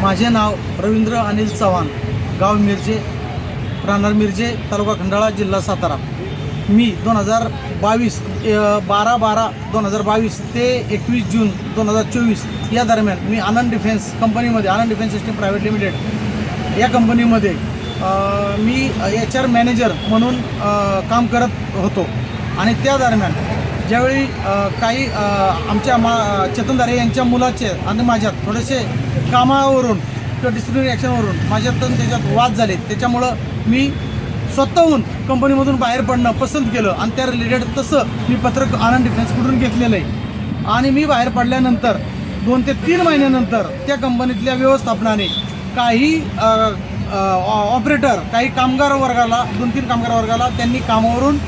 माझे नाव रवींद्र अनिल चव्हाण, गाव मिरजे, राहणार मिरजे, तालुका खंडाळा, जिल्हा सातारा। मी 12/12/2022 ते 21 जून 2024 या दरम्यान मी आनंद डिफेन्स कंपनीमध्ये, आनंद डिफेन्स सिस्टीम प्रायव्हेट लिमिटेड या कंपनीमध्ये मी HR मॅनेजर म्हणून काम करत होतो। आणि त्या दरम्यान ज्यावेळी काही आमच्या चेतन दारे यांच्या मुलाचे आणि माझ्यात थोडेसे कामावरून किंवा डिसिप्लिनरी ॲक्शनवरून माझ्यात त्याच्यात वाद झाले, त्याच्यामुळं मी स्वतःहून कंपनीमधून बाहेर पडणं पसंत केलं आणि त्या रिलेटेड तसं मी पत्रक आनंद डिफेन्सकडून घेतलेलं आहे। आणि मी बाहेर पडल्यानंतर 2 ते 3 महिन्यानंतर त्या कंपनीतल्या व्यवस्थापनाने काही ऑपरेटर, काही कामगार वर्गाला, 2-3 कामगार वर्गाला त्यांनी कामावरून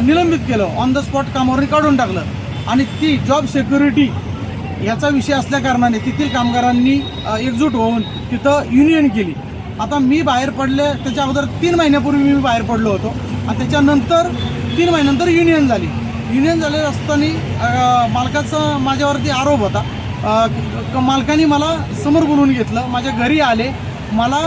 निलंबित केलं, ऑन द स्पॉट कामावरून काढून टाकलं। आणि ती जॉब सिक्युरिटी याचा विषय असल्याकारणाने तेथील कामगारांनी एकजूट होऊन तिथं युनियन केली। आता मी बाहेर पडले त्याच्या अगोदर 3 महिन्यापूर्वी मी बाहेर पडलो होतो आणि त्याच्यानंतर 3 महिन्यानंतर युनियन झाली। युनियन झाले असताना मालकाचा माझ्यावरती आरोप होता। मालकाने मला समोर बोलवून घेतलं, माझ्या घरी आले, मला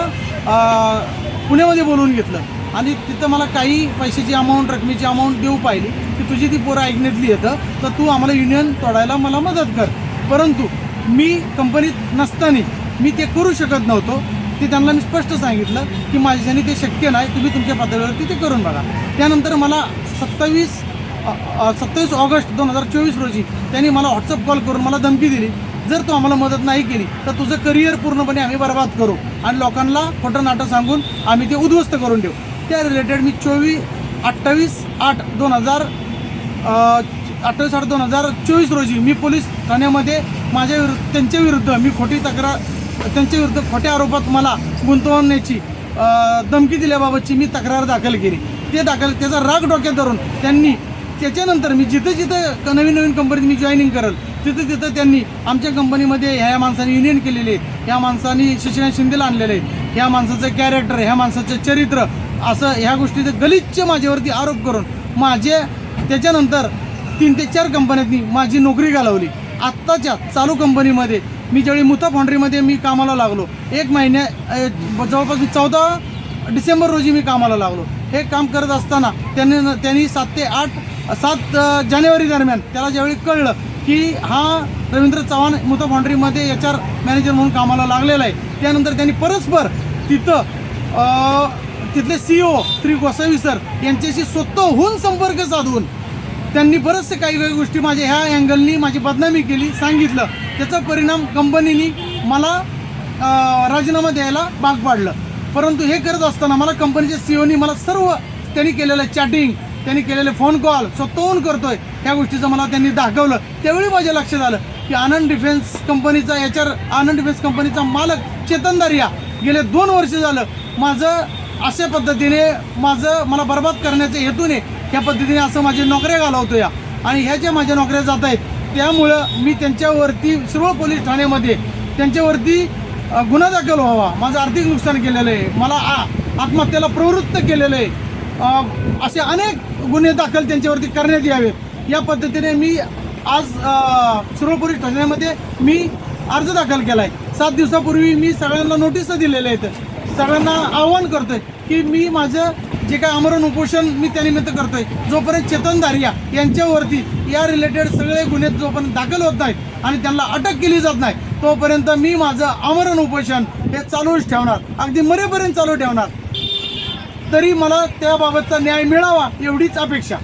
पुण्यामध्ये बोलवून घेतलं आणि तिथं मला काही पैशाची अमाऊंट, रकमेची अमाऊंट देऊ पाहिली की तुझी ती पोरं ऐकण्यातली येतं, तर तू आम्हाला युनियन तोडायला मला मदत कर। परंतु मी कंपनीत नसताना मी ते करू शकत नव्हतो। ते त्यांना मी स्पष्ट सांगितलं की माझ्याने ते शक्य नाही, तुम्ही तुमच्या पातळीवरती ते करून बघा। त्यानंतर मला 27 ऑगस्ट 2024 रोजी त्यांनी मला व्हॉट्सअप कॉल करून मला धमकी दिली, जर तू आम्हाला मदत नाही केली तर तुझं करिअर पूर्णपणे आम्ही बर्बाद करू आणि लोकांना खोटं नाटं सांगून आम्ही ते उद्ध्वस्त करून देऊ। त्या रिलेटेड मी 28/8/2024 रोजी मी पोलीस ठाण्यामध्ये त्यांच्या विरुद्ध मी खोट्या आरोपात मला गुंतवण्याची धमकी दिल्याबाबतची मी तक्रार दाखल केली। त्याचा राग डोक्यात धरून त्यांनी त्याच्यानंतर मी जिथं नवीन कंपनीत मी जॉईनिंग करेल तिथं त्यांनी आमच्या कंपनीमध्ये ह्या माणसाने युनियन केलेले, ह्या माणसाने शशिकांत शिंदेला आणलेलं आहे, ह्या माणसाचं कॅरेक्टर, ह्या माणसाचं चरित्र, असं ह्या गोष्टीचं गलिच्छ माझ्यावरती आरोप करून त्याच्यानंतर 3 ते 4 कंपन्यांनी माझी नोकरी घालवली। आत्ताच्या चालू कंपनीमध्ये मी ज्यावेळी मुथा फाउंड्रीमध्ये मी कामाला लागलो, जवळपास 14 डिसेंबर रोजी मी कामाला लागलो। हे काम करत असताना त्यांनी 7 जानेवारी दरम्यान त्याला ज्यावेळी कळलं की हा रवींद्र चव्हाण मुथा फाउंड्रीमध्ये HR मॅनेजर म्हणून कामाला लागलेला आहे, त्यानंतर त्यांनी परस्पर तिथले CEO श्री गोसावी सर यांच्याशी स्वतःहून संपर्क साधून त्यांनी बरेचसे काही गोष्टी माझ्या ह्या अँगलनी माझी बदनामी केली, सांगितलं। त्याचा परिणाम कंपनीने मला राजीनामा द्यायला भाग पाडलं। परंतु हे करत असताना मला कंपनीच्या CEOनी मला सर्व त्यांनी केलेलं चॅटिंग, त्यांनी केलेले फोन कॉल स्वतःहून करतोय ह्या गोष्टीचं मला त्यांनी दाखवलं। त्यावेळी माझ्या लक्षात आलं की आनंद डिफेन्स कंपनीचा मालक चेतन दारिया गेले 2 वर्ष झालं माझं अशा पद्धतीने मला बर्बाद करण्याच्या हेतूने ह्या पद्धतीने असं माझ्या नोकऱ्या घालवतो या आणि ह्या ज्या माझ्या नोकऱ्या जात आहेत त्यामुळं मी त्यांच्यावरती शिरोळ पोलीस ठाण्यामध्ये त्यांच्यावरती गुन्हा दाखल व्हावा, माझं आर्थिक नुकसान केलेलं आहे, मला आत्महत्येला प्रवृत्त केलेलं आहे, असे अनेक गुन्हे दाखल त्यांच्यावरती करण्यात यावेत। या पद्धतीने मी आज शिरोळ पोलीस ठाण्यामध्ये मी अर्ज दाखल केला आहे। 7 दिवसापूर्वी मी सगळ्यांना नोटीस दिलेल्या आहेत, सगळ्यांना आव्हान करतोय की मी माझं जे काय आमरण उपोषण मी त्यानिमित्त करतोय, जोपर्यंत चेतन दारिया यांच्यावरती या रिलेटेड सगळे गुन्हे जोपर्यंत दाखल होत नाहीत आणि त्यांना अटक केली जात नाही तोपर्यंत मी माझं आमरण उपोषण हे चालूच ठेवणार, अगदी मरेपर्यंत चालू ठेवणार। तरी मला त्याबाबतचा न्याय मिळावा एवढीच अपेक्षा।